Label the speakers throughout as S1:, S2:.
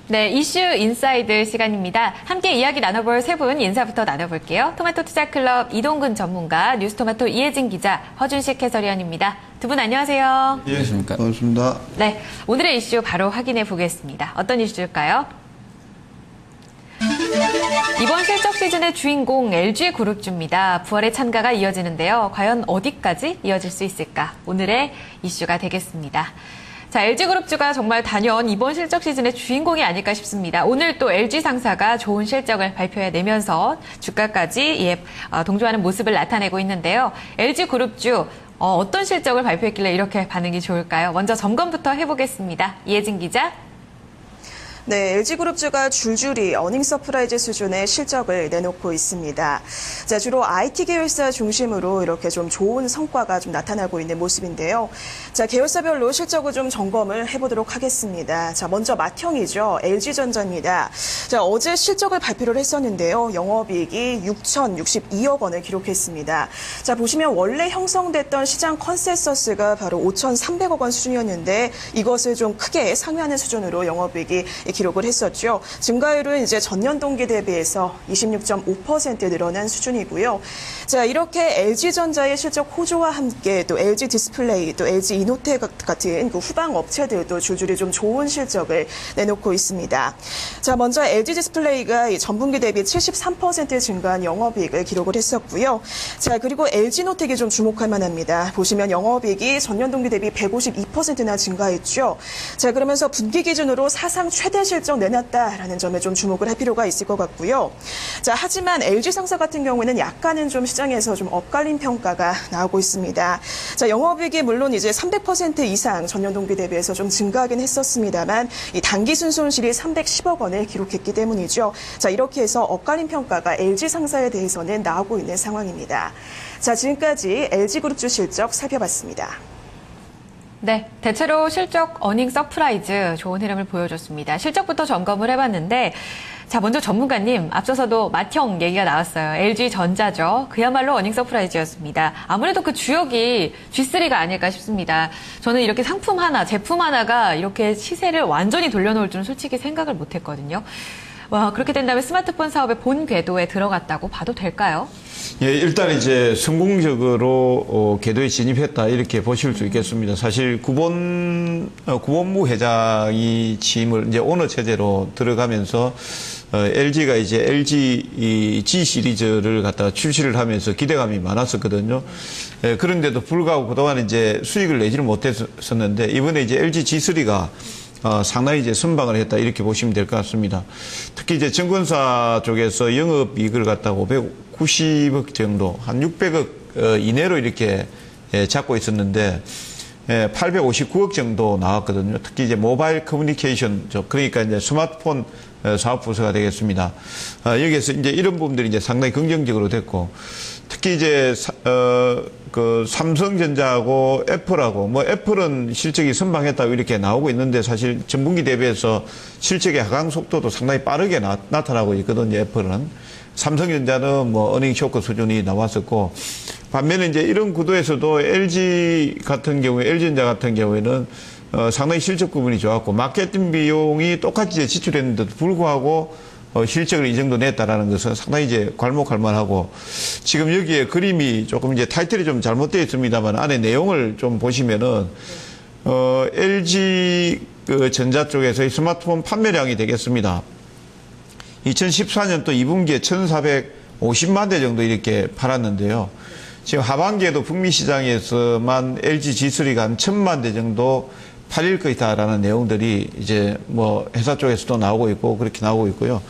S1: 네, 이슈 인사이드 시간입니다. 함께 이야기 나눠볼 세 분 인사부터 나눠볼게요. 토마토 투자클럽 이동근 전문가, 뉴스토마토 이혜진 기자, 허준식 해설위원입니다. 두 분 안녕하세요.
S2: 예, 안녕하십니까. 반갑습니다.
S1: 네, 오늘의 이슈 바로 확인해 보겠습니다. 어떤 이슈일까요? 이번 실적 시즌의 주인공 LG그룹주입니다. 부활의 찬가가 이어지는데요. 과연 어디까지 이어질 수 있을까? 오늘의 이슈가 되겠습니다. 자, LG그룹주가 정말 단연 이번 실적 시즌의 주인공이 아닐까 싶습니다. 오늘 또 LG상사가 좋은 실적을 발표해내면서 주가까지 동조하는 모습을 나타내고 있는데요. LG그룹주 어떤 실적을 발표했길래 이렇게 반응이 좋을까요? 먼저 점검부터 해보겠습니다. 이혜진 기자.
S3: 네, LG그룹주가 줄줄이 어닝 서프라이즈 수준의 실적을 내놓고 있습니다. 자, 주로 IT 계열사 중심으로 이렇게 좀 좋은 성과가 좀 나타나고 있는 모습인데요. 자, 계열사별로 실적을 좀 점검을 해보도록 하겠습니다. 자, 먼저 맏형이죠. LG전자입니다. 자, 어제 실적을 발표를 했었는데요. 영업이익이 6,062억 원을 기록했습니다. 자, 보시면 원래 형성됐던 시장 컨센서스가 바로 5,300억 원 수준이었는데 이것을 좀 크게 상회하는 수준으로 영업이익이 기록을 했었죠. 증가율은 이제 전년 동기 대비해서 26.5% 늘어난 수준이고요. 자, 이렇게 LG전자의 실적 호조와 함께 또 LG 디스플레이, 또 LG 이노텍 같은 그 후방 업체들도 줄줄이 좀 좋은 실적을 내놓고 있습니다. 자, 먼저 LG 디스플레이가 전분기 대비 73% 증가한 영업이익을 기록을 했었고요. 자, 그리고 LG 이노텍이 좀 주목할 만합니다. 보시면 영업이익이 전년 동기 대비 152%나 증가했죠. 자, 그러면서 분기 기준으로 사상 최대 실적 내놨다라는 점에 좀 주목을 할 필요가 있을 것 같고요. 자, 하지만 LG상사 같은 경우에는 약간은 좀 시장에서 좀 엇갈린 평가가 나오고 있습니다. 자, 영업이익이 물론 이제 300% 이상 전년 동기 대비해서 좀 증가하긴 했었습니다만 이 단기 순손실이 310억 원을 기록했기 때문이죠. 자, 이렇게 해서 엇갈린 평가가 LG상사에 대해서는 나오고 있는 상황입니다. 자, 지금까지 LG그룹주 실적 살펴봤습니다.
S1: 네, 대체로 실적 어닝 서프라이즈 좋은 흐름을 보여줬습니다. 실적부터 점검을 해봤는데 자, 먼저 전문가님, 앞서서도 맏형 얘기가 나왔어요. LG전자죠. 그야말로 어닝 서프라이즈였습니다. 아무래도 그 주역이 G3가 아닐까 싶습니다. 저는 이렇게 상품 하나, 제품 하나가 이렇게 시세를 완전히 돌려놓을 줄은 솔직히 생각을 못했거든요. 와, 그렇게 된다면 스마트폰 사업의 본 궤도에 들어갔다고 봐도 될까요?
S2: 예, 일단 이제 성공적으로 궤도에 진입했다 이렇게 보실 수 있겠습니다. 사실 구본무 회장이 취임을 이제 오너 체제로 들어가면서 LG가 이제 LG G 시리즈를 갖다가 출시를 하면서 기대감이 많았었거든요. 예, 그런데도 불구하고 그동안 이제 수익을 내지를 못했었는데 이번에 이제 LG G3가 상당히 이제 선방을 했다 이렇게 보시면 될 것 같습니다. 특히 이제 증권사 쪽에서 영업이익을 갖다가 590억 정도, 한 600억 이내로 이렇게 잡고 있었는데 859억 정도 나왔거든요. 특히 이제 모바일 커뮤니케이션 쪽, 그러니까 이제 스마트폰 사업 부서가 되겠습니다. 여기에서 이제 이런 부분들이 이제 상당히 긍정적으로 됐고, 특히 이제 그 삼성전자하고 애플하고 애플은 실적이 선방했다고 이렇게 나오고 있는데 사실 전분기 대비해서 실적의 하강 속도도 상당히 빠르게 나타나고 있거든요. 애플은. 삼성전자는 어닝 쇼크 수준이 나왔었고, 반면에 이제 이런 구도에서도 LG전자 같은 경우에는 상당히 실적 부분이 좋았고, 마케팅 비용이 똑같이 이제 지출했는데도 불구하고 실적을 이 정도 냈다라는 것은 상당히 이제 괄목할 만하고, 지금 여기에 그림이 조금 이제 타이틀이 좀 잘못되어 있습니다만 안에 내용을 좀 보시면은, LG 전자 쪽에서의 스마트폰 판매량이 되겠습니다. 2014년도 2분기에 1,450만 대 정도 이렇게 팔았는데요. 지금 하반기에도 북미 시장에서만 LG G3가 한 1,000만 대 정도 팔릴 것이다라는 내용들이 이제 회사 쪽에서도 나오고 있고 그렇게 나오고 있고요.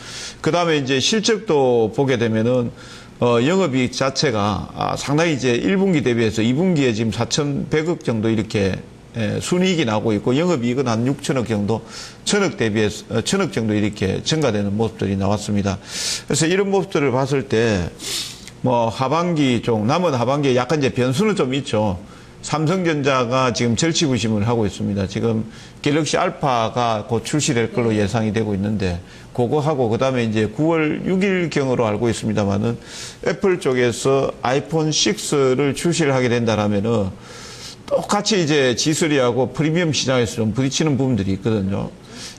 S2: 그 다음에 이제 실적도 보게 되면은 영업이익 자체가 상당히 이제 1분기 대비해서 2분기에 지금 4,100억 정도 이렇게 순이익이 나오고 있고, 영업이익은 한 6천억 정도, 1,000억 대비해서 1,000억 정도 이렇게 증가되는 모습들이 나왔습니다. 그래서 이런 모습들을 봤을 때 하반기 쪽, 남은 하반기에 약간 이제 변수는 좀 있죠. 삼성전자가 지금 절치부심을 하고 있습니다. 지금 갤럭시 알파가 곧 출시될 걸로 예상이 되고 있는데, 그거 하고 그다음에 이제 9월 6일경으로 알고 있습니다만은 애플 쪽에서 아이폰 6를 출시를 하게 된다라면은 똑같이 이제 G3하고 프리미엄 시장에서 좀 부딪히는 부분들이 있거든요.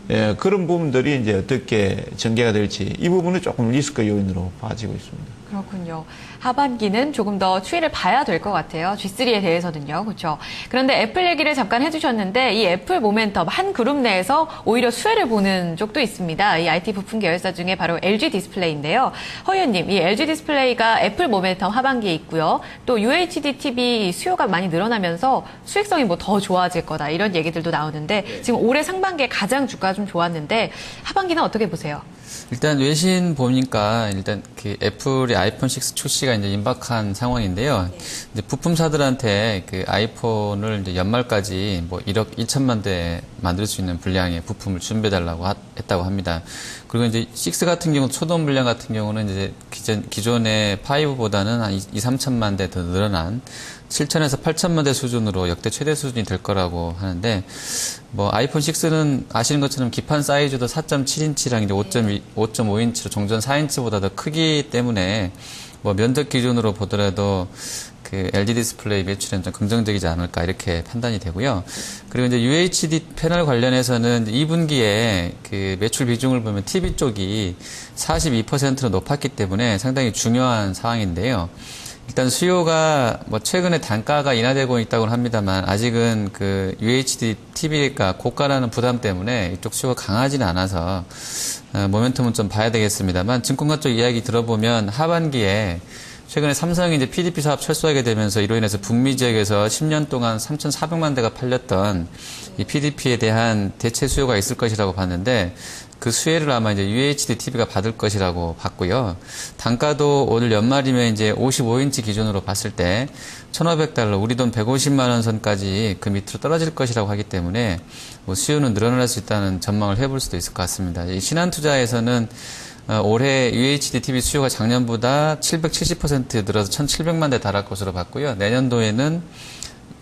S2: 예, 그런 부분들이 이제 어떻게 전개가 될지 이 부분은 조금 리스크 요인으로 빠지고 있습니다.
S1: 그렇군요. 하반기는 조금 더 추이를 봐야 될 것 같아요. G3에 대해서는요. 그렇죠. 그런데 애플 얘기를 잠깐 해주셨는데 이 애플 모멘텀 한 그룹 내에서 오히려 수혜를 보는 쪽도 있습니다. 이 IT 부품 계열사 중에 바로 LG 디스플레이인데요. 허 의원님, 이 LG 디스플레이가 애플 모멘텀 하반기에 있고요. 또 UHD TV 수요가 많이 늘어나면서 수익성이 뭐 더 좋아질 거다 이런 얘기들도 나오는데 지금 올해 상반기에 가장 주가가 좀 좋았는데 하반기는 어떻게 보세요?
S4: 일단 외신 보니까 일단 그 애플의 아이폰 6 출시가 이제 임박한 상황인데요. 이제 부품사들한테 그 아이폰을 이제 연말까지 뭐 1억 1천만 대 만들 수 있는 분량의 부품을 준비해달라고 했다고 합니다. 그리고 이제 6 같은 경우 초동 물량 같은 경우는 이제 기존의 5보다는 한 2, 3천만 대 더 늘어난 7천에서 8천만 대 수준으로 역대 최대 수준이 될 거라고 하는데, 뭐 아이폰 6는 아시는 것처럼 기판 사이즈도 4.7인치랑 이제 5.5인치로 종전 4인치보다 더 크기 때문에 뭐 면적 기준으로 보더라도 그 LG 디스플레이 매출은 좀 긍정적이지 않을까 이렇게 판단이 되고요. 그리고 이제 UHD 패널 관련해서는 2분기에 그 매출 비중을 보면 TV 쪽이 42%로 높았기 때문에 상당히 중요한 상황인데요. 일단 수요가 뭐 최근에 단가가 인하되고 있다고 합니다만 아직은 그 UHD TV가 고가라는 부담 때문에 이쪽 수요가 강하지는 않아서 모멘텀은 좀 봐야 되겠습니다만 증권가 쪽 이야기 들어보면 하반기에 최근에 삼성이 이제 PDP 사업 철수하게 되면서 이로 인해서 북미 지역에서 10년 동안 3,400만 대가 팔렸던 이 PDP에 대한 대체 수요가 있을 것이라고 봤는데 그 수혜를 아마 이제 UHD TV가 받을 것이라고 봤고요. 단가도 오늘 연말이면 이제 55인치 기준으로 봤을 때 1,500달러, 우리 돈 150만 원 선까지 그 밑으로 떨어질 것이라고 하기 때문에 뭐 수요는 늘어날 수 있다는 전망을 해볼 수도 있을 것 같습니다. 이 신한투자에서는 올해 UHD TV 수요가 작년보다 770% 늘어서 1,700만 대 달할 것으로 봤고요. 내년도에는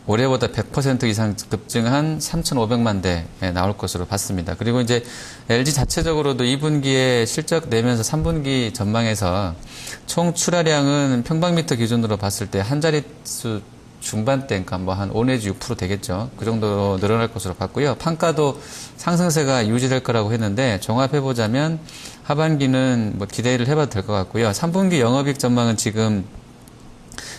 S4: 올해보다 100% 이상 급증한 3,500만 대 나올 것으로 봤습니다. 그리고 이제 LG 자체적으로도 2분기에 실적 내면서 3분기 전망에서 총 출하량은 평방미터 기준으로 봤을 때 한 자릿수 중반대, 그러니까 뭐 한 5 내지 6% 되겠죠. 그 정도로 늘어날 것으로 봤고요. 판가도 상승세가 유지될 거라고 했는데 종합해보자면 하반기는 뭐 기대를 해봐도 될 것 같고요. 3분기 영업이익 전망은 지금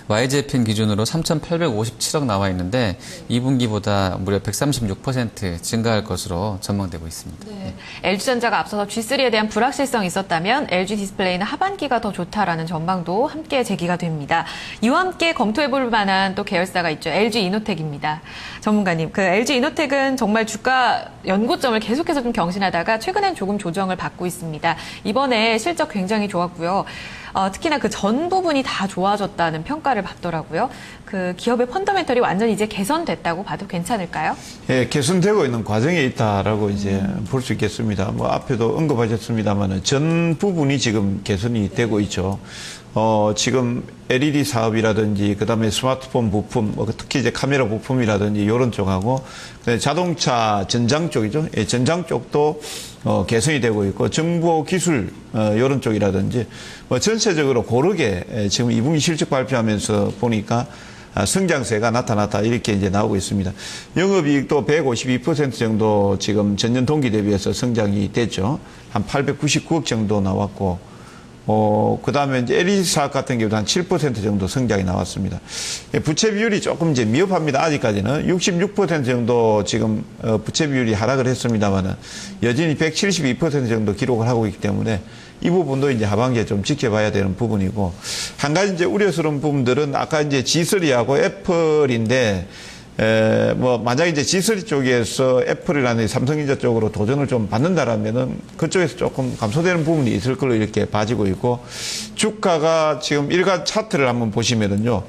S4: YGFN 기준으로 3,857억 나와 있는데 2분기보다 무려 136% 증가할 것으로 전망되고 있습니다.
S1: 네. LG전자가 앞서서 G3에 대한 불확실성이 있었다면 LG 디스플레이는 하반기가 더 좋다라는 전망도 함께 제기가 됩니다. 이와 함께 검토해볼 만한 또 계열사가 있죠. LG 이노텍입니다. 전문가님, 그 LG 이노텍은 정말 주가 연고점을 계속해서 좀 경신하다가 최근엔 조금 조정을 받고 있습니다. 이번에 실적 굉장히 좋았고요. 특히나 그 전 부분이 다 좋아졌다는 평가를 받더라고요. 그 기업의 펀더멘털이 완전히 이제 개선됐다고 봐도 괜찮을까요?
S2: 예, 개선되고 있는 과정에 있다라고 이제 볼 수 있겠습니다. 뭐 앞에도 언급하셨습니다만은 전 부분이 지금 개선이 되고 있죠. 지금 LED 사업이라든지 그다음에 스마트폰 부품, 특히 이제 카메라 부품이라든지 이런 쪽하고 자동차 전장 쪽이죠. 예, 전장 쪽도 개선이 되고 있고 정보 기술 이런 쪽이라든지 뭐 전체적으로 고르게 지금 2분기 실적 발표하면서 보니까 성장세가 나타났다 이렇게 이제 나오고 있습니다. 영업이익도 152% 정도 지금 전년 동기 대비해서 성장이 됐죠. 한 899억 정도 나왔고 그 다음에 이제 LED 사업 같은 경우도 한 7% 정도 성장이 나왔습니다. 부채 비율이 조금 이제 미흡합니다. 아직까지는 66% 정도 지금 부채 비율이 하락을 했습니다만은 여전히 172% 정도 기록을 하고 있기 때문에 이 부분도 이제 하반기에 좀 지켜봐야 되는 부분이고 한 가지 이제 우려스러운 부분들은 아까 이제 G3하고 애플인데 뭐 만약에 이제 G3 쪽에서 애플이라는 삼성전자 쪽으로 도전을 좀 받는다라면은 그쪽에서 조금 감소되는 부분이 있을 걸로 이렇게 봐지고 있고 주가가 지금 일간 차트를 한번 보시면은요.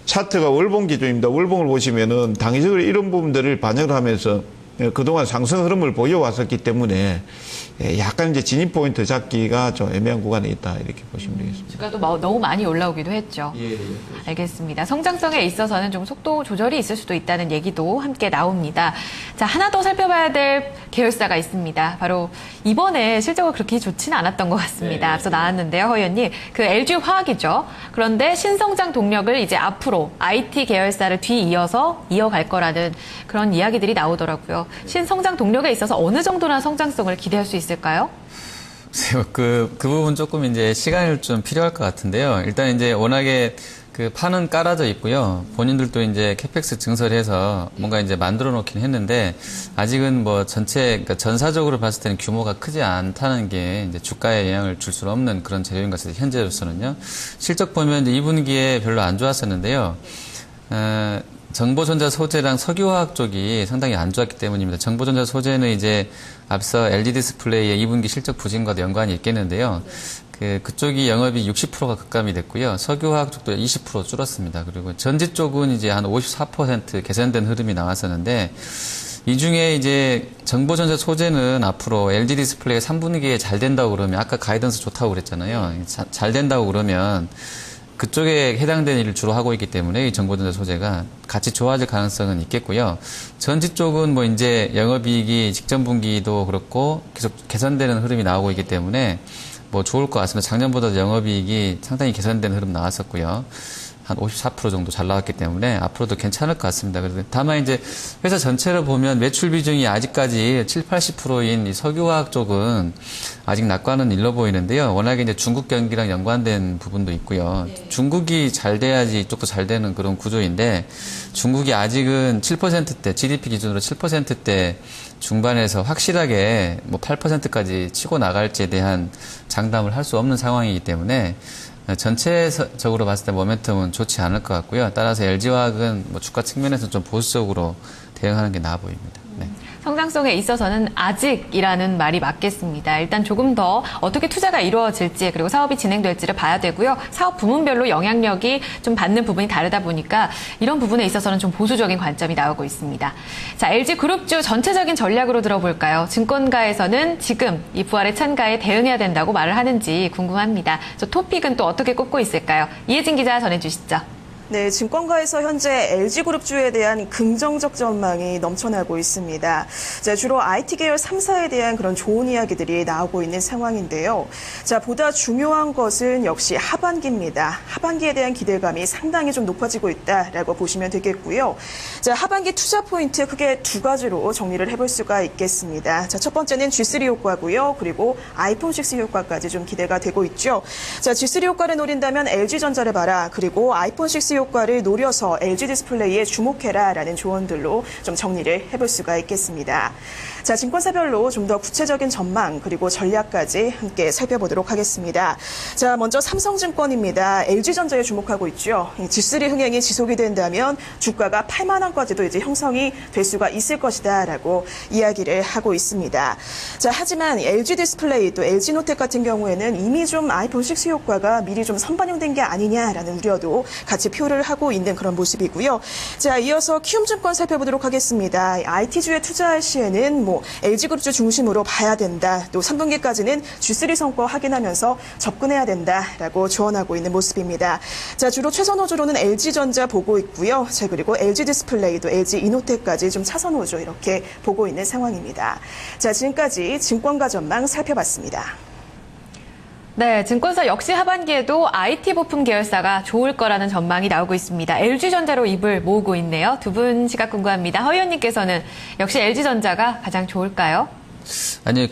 S2: 차트가 월봉 기준입니다. 월봉을 보시면은 당위적으로 이런 부분들을 반영을 하면서 그동안 상승 흐름을 보여왔었기 때문에 약간 이제 진입 포인트 잡기가 좀 애매한 구간에 있다 이렇게 보시면 되겠습니다.
S1: 주가도 너무 많이 올라오기도 했죠. 알겠습니다. 성장성에 있어서는 좀 속도 조절이 있을 수도 있다는 얘기도 함께 나옵니다. 자, 하나 더 살펴봐야 될 계열사가 있습니다. 바로 이번에 실적을 그렇게 좋지는 않았던 것 같습니다. 앞서 나왔는데요, 허 의원님. 그 LG화학이죠. 그런데 신성장 동력을 이제 앞으로 IT 계열사를 뒤이어서 이어갈 거라는 그런 이야기들이 나오더라고요. 신성장 동력에 있어서 어느 정도나 성장성을 기대할 수 있을까요?
S4: 그 부분 조금 이제 시간이 좀 필요할 것 같은데요. 일단 이제 워낙에 그 판은 깔아져 있고요. 본인들도 이제 캐펙스 증설해서 뭔가 이제 만들어 놓긴 했는데 아직은 뭐 그러니까 전사적으로 봤을 때는 규모가 크지 않다는 게 이제 주가에 영향을 줄 수는 없는 그런 재료인 것 같아요. 현재로서는요. 실적 보면 이제 2분기에 별로 안 좋았었는데요. 정보전자 소재랑 석유화학 쪽이 상당히 안 좋았기 때문입니다. 정보전자 소재는 이제 앞서 LG 디스플레이의 2분기 실적 부진과도 연관이 있겠는데요. 그쪽이 영업이 60%가 급감이 됐고요. 석유화학 쪽도 20% 줄었습니다. 그리고 전지 쪽은 이제 한 54% 개선된 흐름이 나왔었는데 이 중에 이제 정보전자 소재는 앞으로 LG 디스플레이가 3분기에 잘 된다고 그러면 아까 가이던스 좋다고 그랬잖아요. 잘 된다고 그러면 그쪽에 해당되는 일을 주로 하고 있기 때문에 이 정보전자 소재가 같이 좋아질 가능성은 있겠고요. 전지 쪽은 뭐 이제 영업이익이 직전 분기도 그렇고 계속 개선되는 흐름이 나오고 있기 때문에 뭐 좋을 것 같습니다. 작년보다 영업이익이 상당히 개선된 흐름 나왔었고요. 한 54% 정도 잘 나왔기 때문에 앞으로도 괜찮을 것 같습니다. 그래서 다만 이제 회사 전체로 보면 매출 비중이 아직까지 70~80%인 이 석유화학 쪽은 아직 낙관은 일러 보이는데요. 워낙에 이제 중국 경기랑 연관된 부분도 있고요. 중국이 잘 돼야지 이쪽도 잘 되는 그런 구조인데 중국이 아직은 7%대, GDP 기준으로 7%대 중반에서 확실하게 뭐 8%까지 치고 나갈지에 대한 장담을 할 수 없는 상황이기 때문에 전체적으로 봤을 때 모멘텀은 좋지 않을 것 같고요. 따라서 LG화학은 뭐 주가 측면에서 좀 보수적으로 대응하는 게 나아 보입니다. 네.
S1: 성장성에 있어서는 아직이라는 말이 맞겠습니다. 일단 조금 더 어떻게 투자가 이루어질지 그리고 사업이 진행될지를 봐야 되고요. 사업 부문별로 영향력이 좀 받는 부분이 다르다 보니까 이런 부분에 있어서는 좀 보수적인 관점이 나오고 있습니다. 자, LG그룹주 전체적인 전략으로 들어볼까요? 증권가에서는 지금 이 부활의 찬가에 대응해야 된다고 말을 하는지 궁금합니다. 저 토픽은 또 어떻게 꼽고 있을까요? 이혜진 기자 전해주시죠.
S3: 네, 증권가에서 현재 LG그룹주에 대한 긍정적 전망이 넘쳐나고 있습니다. 자, 주로 IT 계열 3사에 대한 그런 좋은 이야기들이 나오고 있는 상황인데요. 자, 보다 중요한 것은 역시 하반기입니다. 하반기에 대한 기대감이 상당히 좀 높아지고 있다라고 보시면 되겠고요. 자, 하반기 투자 포인트 크게 두 가지로 정리를 해볼 수가 있겠습니다. 자, 첫 번째는 G3 효과고요. 그리고 아이폰 6 효과까지 좀 기대가 되고 있죠. 자, G3 효과를 노린다면 LG전자를 봐라. 그리고 아이폰 6 효과를 노려서 LG 디스플레이에 주목해라라는 조언들로 좀 정리를 해볼 수가 있겠습니다. 자, 증권사별로 좀 더 구체적인 전망 그리고 전략까지 함께 살펴보도록 하겠습니다. 자, 먼저 삼성증권입니다. LG전자에 주목하고 있죠. G3 흥행이 지속이 된다면 주가가 8만 원까지도 이제 형성이 될 수가 있을 것이다라고 이야기를 하고 있습니다. 자, 하지만 LG 디스플레이 또 LG노텍 같은 경우에는 이미 좀 아이폰 6 효과가 미리 좀 선반영된 게 아니냐라는 우려도 같이 표를 하고 있는 그런 모습이고요. 자, 이어서 키움증권 살펴보도록 하겠습니다. IT주에 투자할 시에는 뭐 LG그룹주 중심으로 봐야 된다. 또 3분기까지는 G3 성과 확인하면서 접근해야 된다라고 조언하고 있는 모습입니다. 자, 주로 최선호주로는 LG전자 보고 있고요. 자, 그리고 LG디스플레이도 LG이노텍까지 좀 차선호주 이렇게 보고 있는 상황입니다. 자, 지금까지 증권가 전망 살펴봤습니다.
S1: 네, 증권사 역시 하반기에도 IT 부품 계열사가 좋을 거라는 전망이 나오고 있습니다. LG전자로 입을 모으고 있네요. 두 분 시각 궁금합니다. 허 의원님께서는 역시 LG전자가 가장 좋을까요?
S4: 아니,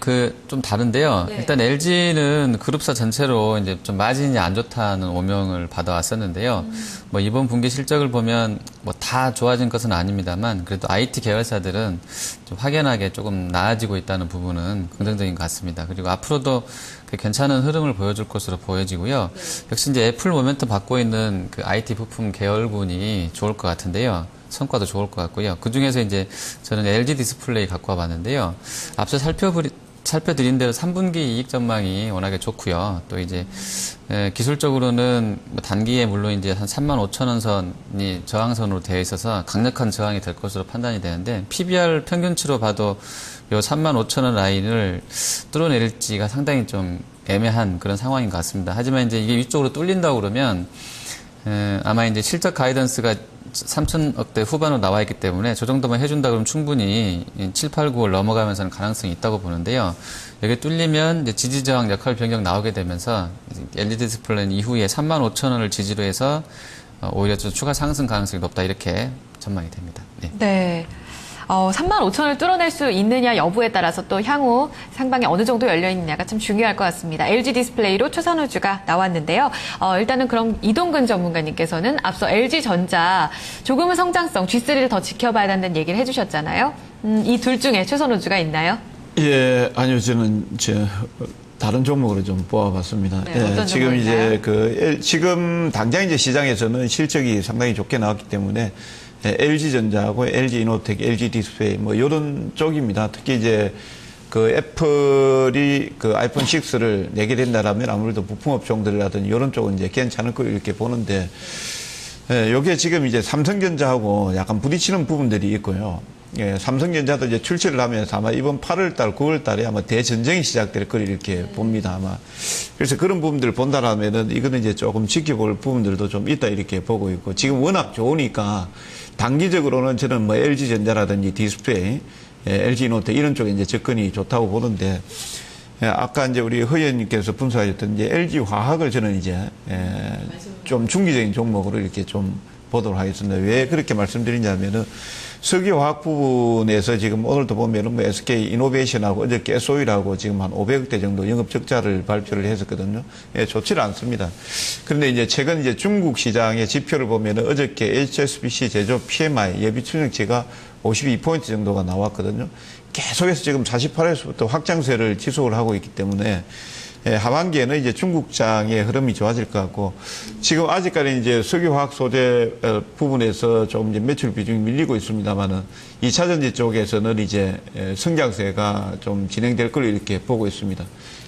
S4: 좀 다른데요.
S1: 네.
S4: 일단 LG는 그룹사 전체로 이제 좀 마진이 안 좋다는 오명을 받아왔었는데요. 뭐 이번 분기 실적을 보면 뭐 다 좋아진 것은 아닙니다만 그래도 IT 계열사들은 좀 확연하게 조금 나아지고 있다는 부분은 긍정적인 것 같습니다. 그리고 앞으로도 괜찮은 흐름을 보여줄 것으로 보여지고요. 역시 이제 애플 모멘텀 받고 있는 그 IT 부품 계열군이 좋을 것 같은데요. 성과도 좋을 것 같고요. 그 중에서 이제 저는 LG 디스플레이 갖고 와봤는데요. 앞서 살펴드린 대로 3분기 이익 전망이 워낙에 좋고요. 또 이제 기술적으로는 뭐 단기에 물론 이제 한 35,000원 선이 저항선으로 되어 있어서 강력한 저항이 될 것으로 판단이 되는데 PBR 평균치로 봐도 요 35,000원 라인을 뚫어내릴지가 상당히 좀 애매한 그런 상황인 것 같습니다. 하지만 이제 이게 위쪽으로 뚫린다고 그러면 아마 이제 실적 가이던스가 3천억대 후반으로 나와 있기 때문에 저 정도만 해준다 그러면 충분히 7, 8, 9월 넘어가면서는 가능성이 있다고 보는데요. 여기 뚫리면 이제 지지 저항 역할 변경 나오게 되면서 LED 디스플레이 이후에 35,000원을 지지로 해서 오히려 좀 추가 상승 가능성이 높다 이렇게 전망이 됩니다. 네.
S1: 네. 35,000원을 뚫어낼 수 있느냐 여부에 따라서 또 향후 상방에 어느 정도 열려있느냐가 참 중요할 것 같습니다. LG 디스플레이로 초선우주가 나왔는데요. 일단은 그럼 이동근 전문가님께서는 앞서 LG전자 조금은 성장성 G3를 더 지켜봐야 한다는 얘기를 해주셨잖아요. 이 둘 중에 초선우주가 있나요?
S2: 예, 아니요, 저는 다른 종목으로 좀 뽑아봤습니다.
S1: 네, 어떤
S2: 지금
S1: 종목인가요?
S2: 지금 당장 이제 시장에서는 실적이 상당히 좋게 나왔기 때문에 LG전자하고 LG이노텍, LG 디스플레이 뭐 이런 쪽입니다. 특히 이제 그 애플이 그 아이폰 6를 내게 된다라면 아무래도 부품업종들이라든지 이런 쪽은 이제 괜찮을 거 이렇게 보는데, 요게 지금 이제 삼성전자하고 약간 부딪히는 부분들이 있고요. 삼성전자도 이제 출시를 하면서 아마 이번 8월달, 9월달에 아마 대전쟁이 시작될 걸 이렇게 봅니다, 아마. 그래서 그런 부분들을 본다라면은 이거는 이제 조금 지켜볼 부분들도 좀 있다 이렇게 보고 있고, 지금 워낙 좋으니까 단기적으로는 저는 뭐 LG전자라든지 디스플레이, LG노텍 이런 쪽에 이제 접근이 좋다고 보는데, 아까 이제 우리 허 의원님께서 분석하셨던 이제 LG화학을 저는 이제 좀 중기적인 종목으로 이렇게 좀 보도록 하겠습니다. 왜 그렇게 말씀드리냐면은 석유화학 부분에서 지금 오늘도 보면은 뭐 SK 이노베이션하고 어저께 SO일하고 지금 한 500억대 정도 영업 적자를 발표를 했었거든요. 좋지는 않습니다. 그런데 이제 최근 이제 중국 시장의 지표를 보면은 어저께 HSBC 제조 PMI 예비 추정치가 52포인트 정도가 나왔거든요. 계속해서 지금 48에서부터 확장세를 지속을 하고 있기 때문에 하반기에는 이제 중국장의 흐름이 좋아질 것 같고, 지금 아직까지 이제 석유화학 소재 부분에서 조금 이제 매출 비중이 밀리고 있습니다만은 2차 전지 쪽에서는 이제 성장세가 좀 진행될 걸 이렇게 보고 있습니다.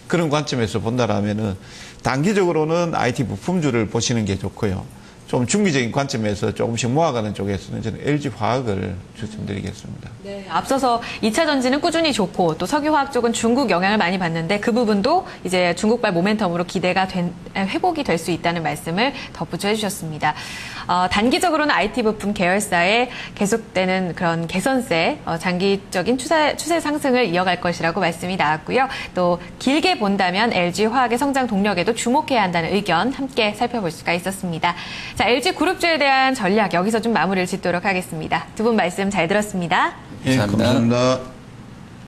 S2: 그런 관점에서 본다라면은 단기적으로는 IT 부품주를 보시는 게 좋고요. 좀 중기적인 관점에서 조금씩 모아가는 쪽에서는 저는 LG화학을 추천드리겠습니다.
S1: 네, 앞서서 2차 전지는 꾸준히 좋고 또 석유화학 쪽은 중국 영향을 많이 받는데 그 부분도 이제 중국발 모멘텀으로 기대가 회복이 될 수 있다는 말씀을 덧붙여 해주셨습니다. 단기적으로는 IT 부품 계열사에 계속되는 그런 개선세, 장기적인 추세 상승을 이어갈 것이라고 말씀이 나왔고요. 또 길게 본다면 LG화학의 성장 동력에도 주목해야 한다는 의견 함께 살펴볼 수가 있었습니다. 자, LG그룹주에 대한 전략 여기서 좀 마무리를 짓도록 하겠습니다. 두 분 말씀 잘 들었습니다.
S2: 예, 감사합니다.